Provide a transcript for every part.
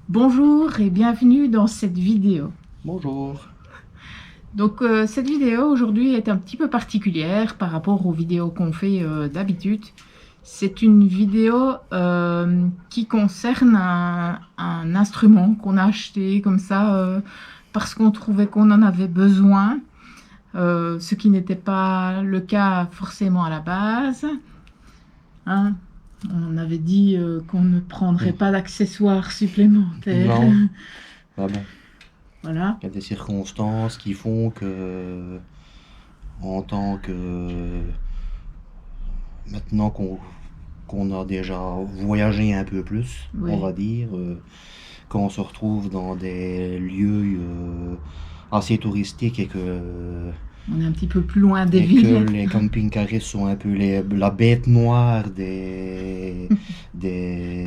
Bonjour et bienvenue dans cette vidéo. Bonjour. Donc cette vidéo aujourd'hui est un petit peu particulière par rapport aux vidéos qu'on fait d'habitude. C'est une vidéo qui concerne un instrument qu'on a acheté comme ça parce qu'on trouvait qu'on en avait besoin, ce qui n'était pas le cas forcément à la base. Hein. On avait dit qu'on ne prendrait pas d'accessoires supplémentaires. Non, bah bon, Voilà. il y a des circonstances qui font que, en tant que, maintenant qu'on a déjà voyagé un peu plus, Oui. on va dire, quand on se retrouve dans des lieux assez touristiques On est un petit peu plus loin des et que villes. les camping-caristes sont un peu la bête noire Des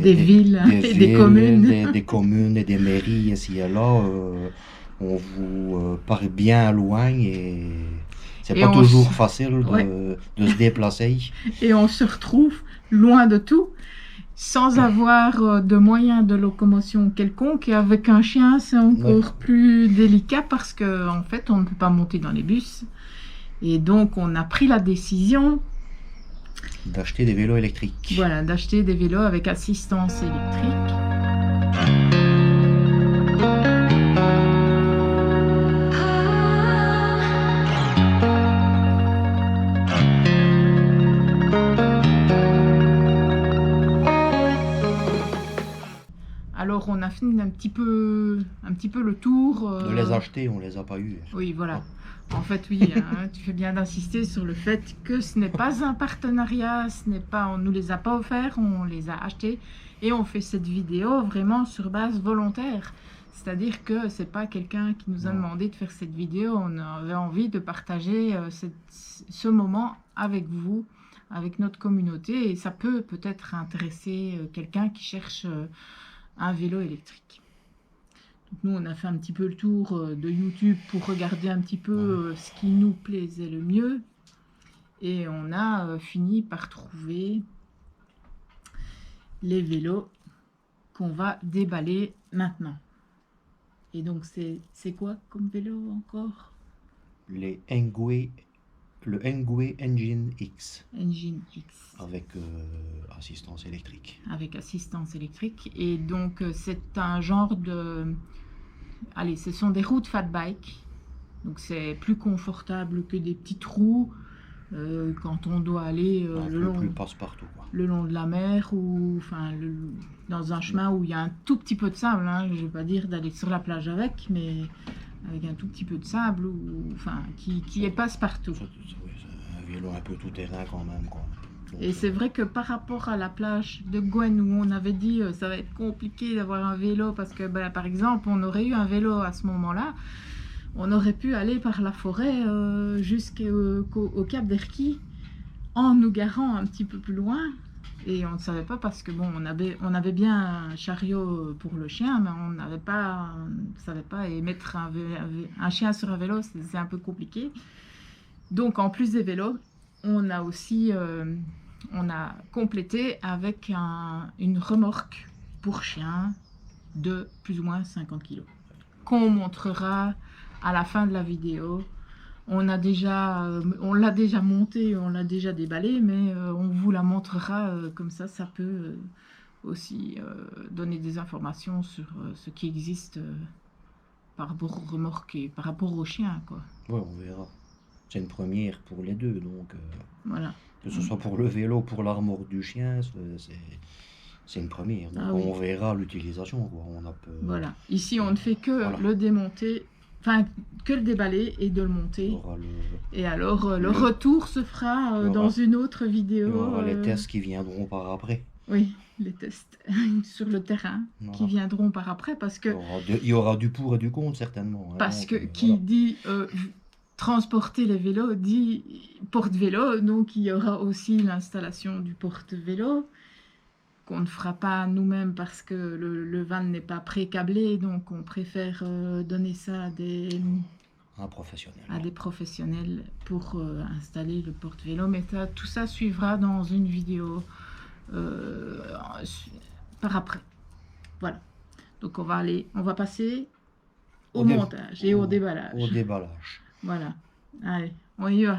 villes et des communes. des communes et des mairies ici et là, on vous paraît bien loin et c'est Et pas on toujours se... facile Ouais. de se déplacer. Et on se retrouve loin de tout, sans avoir de moyens de locomotion quelconque. Et avec un chien, c'est encore Ouais. plus délicat parce que en fait, on ne peut pas monter dans les bus. Et donc, on a pris la décision, D'acheter des vélos électriques. voilà, d'acheter des vélos avec assistance électrique. Alors, on a fini un petit peu le tour. De les acheter, on les a pas eu. Oui, voilà. En fait, oui, hein, tu fais bien d'insister sur le fait que ce n'est pas un partenariat, on nous les a pas offerts, on les a achetés et on fait cette vidéo vraiment sur base volontaire. C'est-à-dire que c'est pas quelqu'un qui nous a demandé de faire cette vidéo, on avait envie de partager ce moment avec vous, avec notre communauté, et ça peut peut-être intéresser quelqu'un qui cherche un vélo électrique. Donc nous, on a fait un petit peu le tour de YouTube pour regarder un petit peu ce qui nous plaisait le mieux. Et on a fini par trouver les vélos qu'on va déballer maintenant. Et donc, c'est quoi comme vélo encore? Le Engwe Engine X. Engine X. Avec assistance électrique. Avec assistance électrique. Et donc, c'est un genre de... Allez, ce sont des roues de fat bike. Donc, c'est plus confortable que des petites roues quand on doit aller le long de la mer ou dans un chemin où il y a un tout petit peu de sable. Hein. Je ne vais pas dire d'aller sur la plage avec, mais avec un tout petit peu de sable qui passe partout. C'est un vélo un peu tout-terrain quand même, quoi. Donc, et c'est vrai que par rapport à la plage de Gwen où on avait dit ça va être compliqué d'avoir un vélo parce que par exemple on aurait eu un vélo à ce moment-là, on aurait pu aller par la forêt jusqu'au Cap d'Erquy en nous garant un petit peu plus loin. Et on ne savait pas parce que bon, on avait bien un chariot pour le chien, mais on ne savait pas, et mettre un chien sur un vélo, c'est un peu compliqué. Donc en plus des vélos, on a aussi on a complété avec une remorque pour chien de plus ou moins 50 kg qu'on montrera à la fin de la vidéo. On l'a déjà monté, on l'a déjà déballé, mais on vous la montrera comme ça peut aussi donner des informations sur ce qui existe par rapport aux remorques et par rapport aux chiens, quoi. Ouais, on verra. C'est une première pour les deux, donc voilà. Que ce soit pour le vélo, pour la remorque du chien, c'est une première. Donc on verra l'utilisation, quoi. Voilà. Ici, on ne fait que le démonter, que le déballer et de le monter. Et alors, le retour se fera dans une autre vidéo. Il y aura les tests qui viendront par après. Oui, les tests sur le terrain qui viendront par après parce que... Il y aura du pour et du contre, certainement. Hein, parce que qui dit transporter les vélos dit porte-vélo, donc il y aura aussi l'installation du porte-vélo qu'on ne fera pas nous-mêmes parce que le van n'est pas pré-câblé, donc on préfère donner ça à des professionnels pour installer le porte-vélo. Mais tout ça suivra dans une vidéo par après. Voilà. Donc on va passer au montage et au déballage. Au déballage. Voilà. Allez, on y va.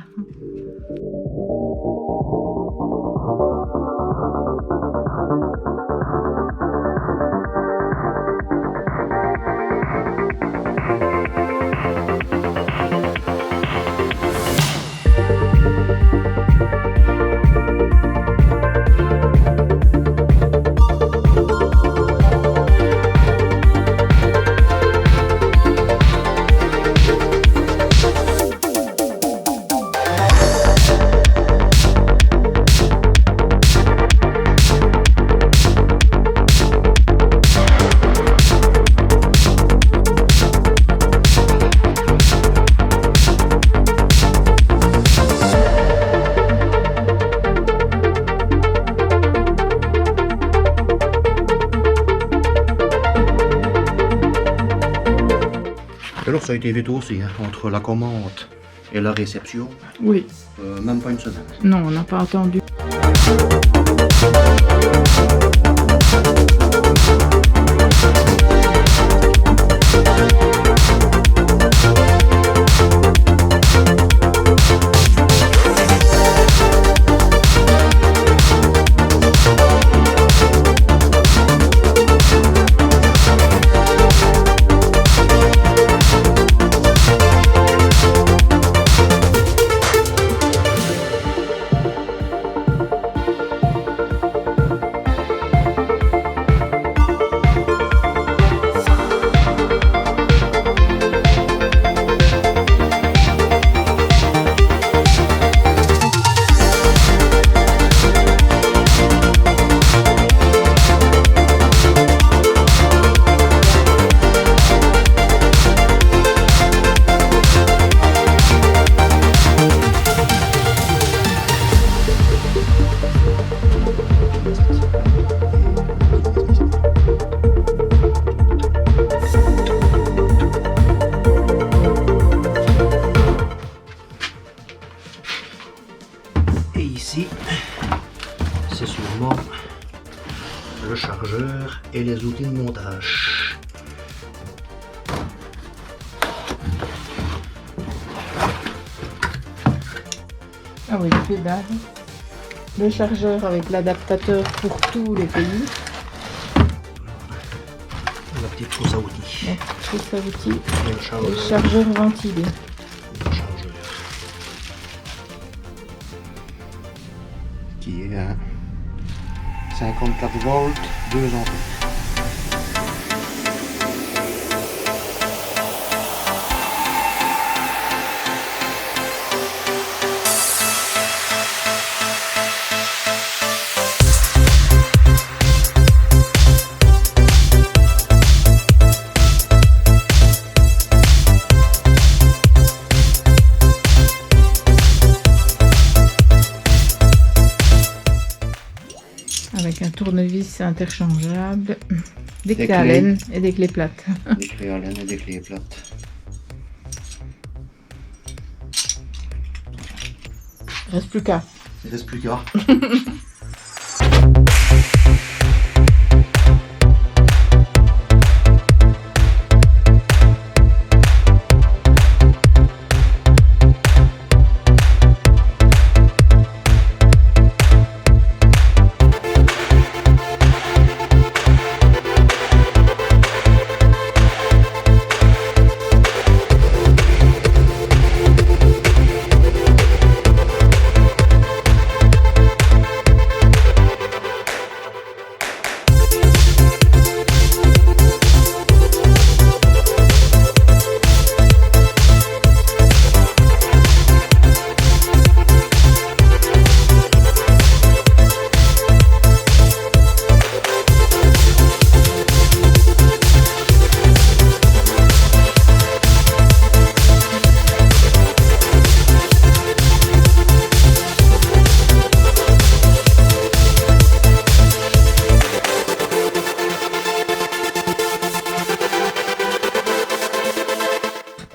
Alors ça a été vite aussi, hein, entre la commande et la réception. Oui. Même pas une semaine. Non, on n'a pas attendu. Et ici, c'est sûrement le chargeur et les outils de montage. Ah oui, les pédales. Le chargeur avec l'adaptateur pour tous les pays. La petite trousse à outils. Donc, trousse à outils. Et le Le chargeur. chargeur ventilé. Le chargeur. Qui est à 54 volts, 2 ampères. Avec un tournevis interchangeable, des clés Des à clés. laine et des clés plates. Des clés à laine et des clés plates. Reste plus qu'à. Il reste plus qu'à.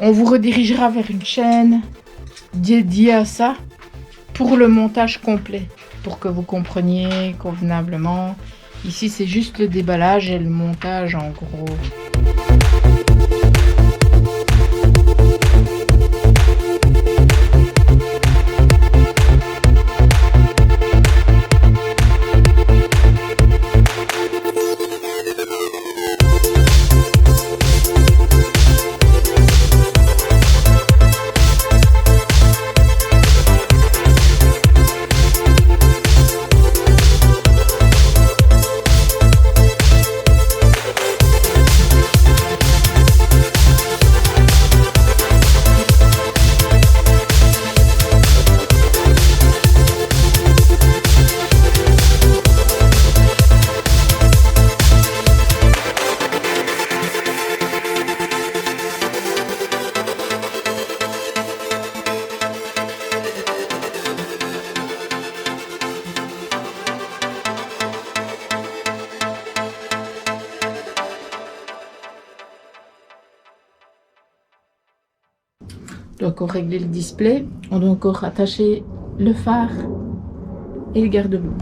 On vous redirigera vers une chaîne dédiée à ça pour le montage complet, pour que vous compreniez convenablement Ici, c'est juste le déballage et le montage en gros. On doit encore régler le display, on doit encore attacher le phare et le garde-boue.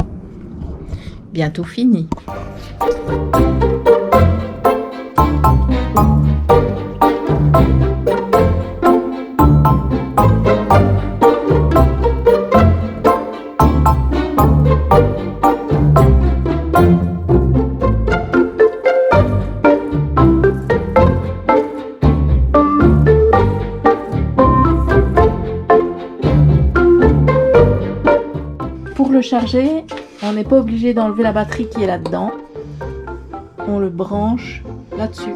Bientôt fini. Pour le charger, on n'est pas obligé d'enlever la batterie qui est là-dedans. On le branche là-dessus.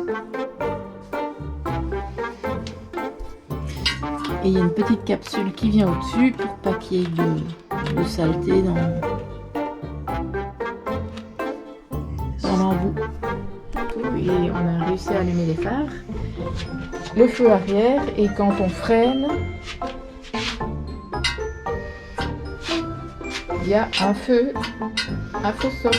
Et il y a une petite capsule qui vient au-dessus pour pas qu'il y ait de saleté dans l'embout. Et on a réussi à allumer les phares. Le feu arrière, et quand on freine, il y a un feu sol.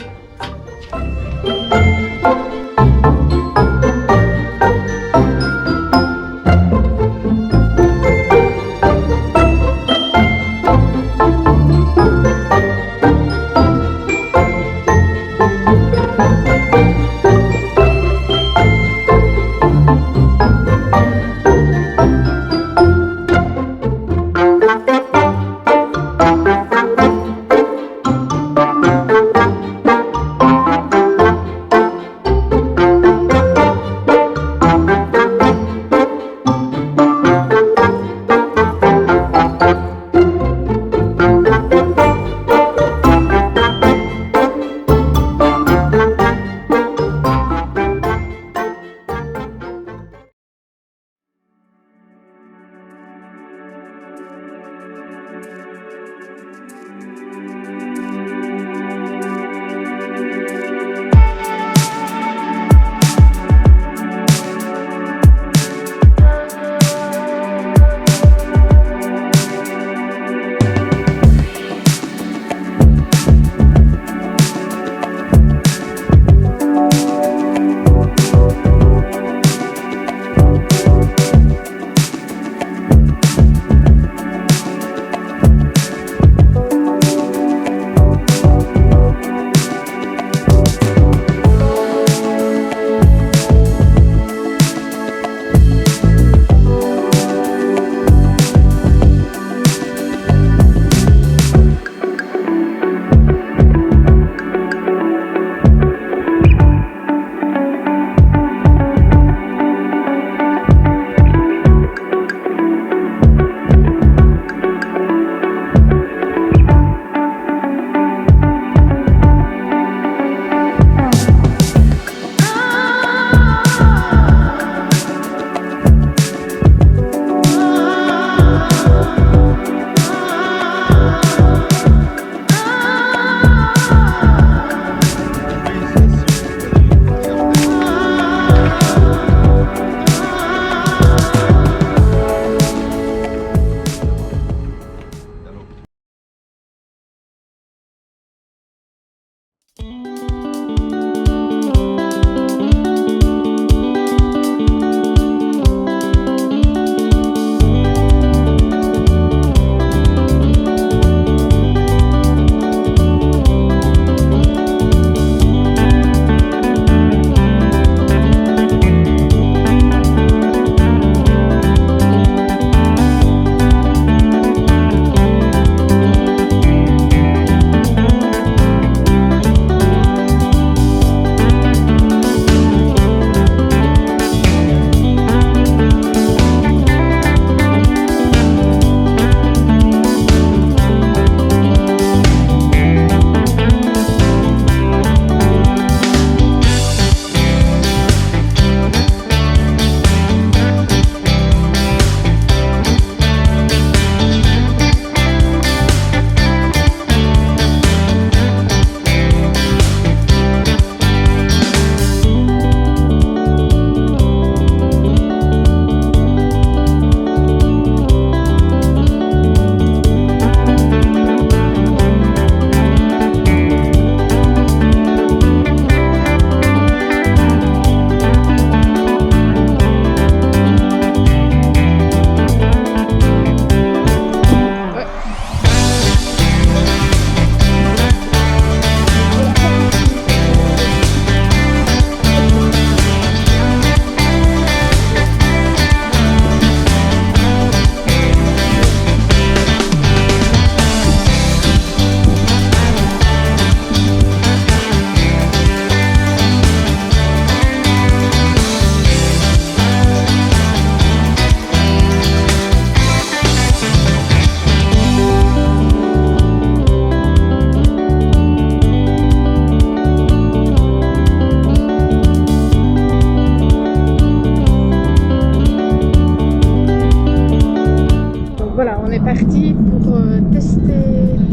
On est parti pour tester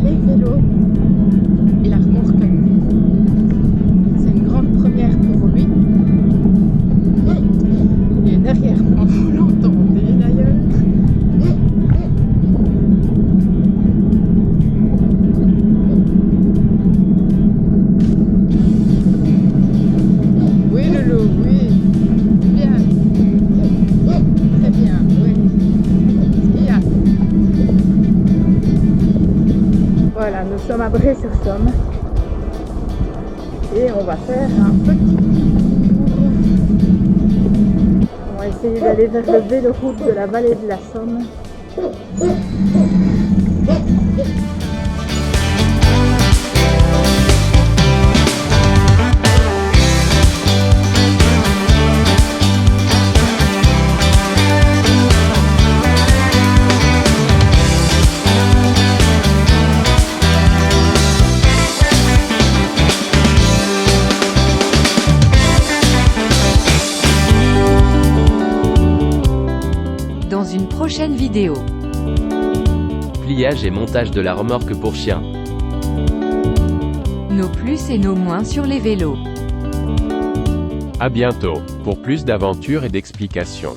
les vélos et la remorque. C'est une grande première pour lui. Il est derrière moi, vous l'entendez d'ailleurs. Oui Lolo, oui. Bien. Très bien, oui. Bien. Voilà, nous sommes à Bray-sur-Somme. Et on va faire un petit tour. On va essayer d'aller vers le véloroute de la vallée de la Somme. Dans une prochaine vidéo. Pliage et montage de la remorque pour chiens. Nos plus et nos moins sur les vélos. À bientôt, pour plus d'aventures et d'explications.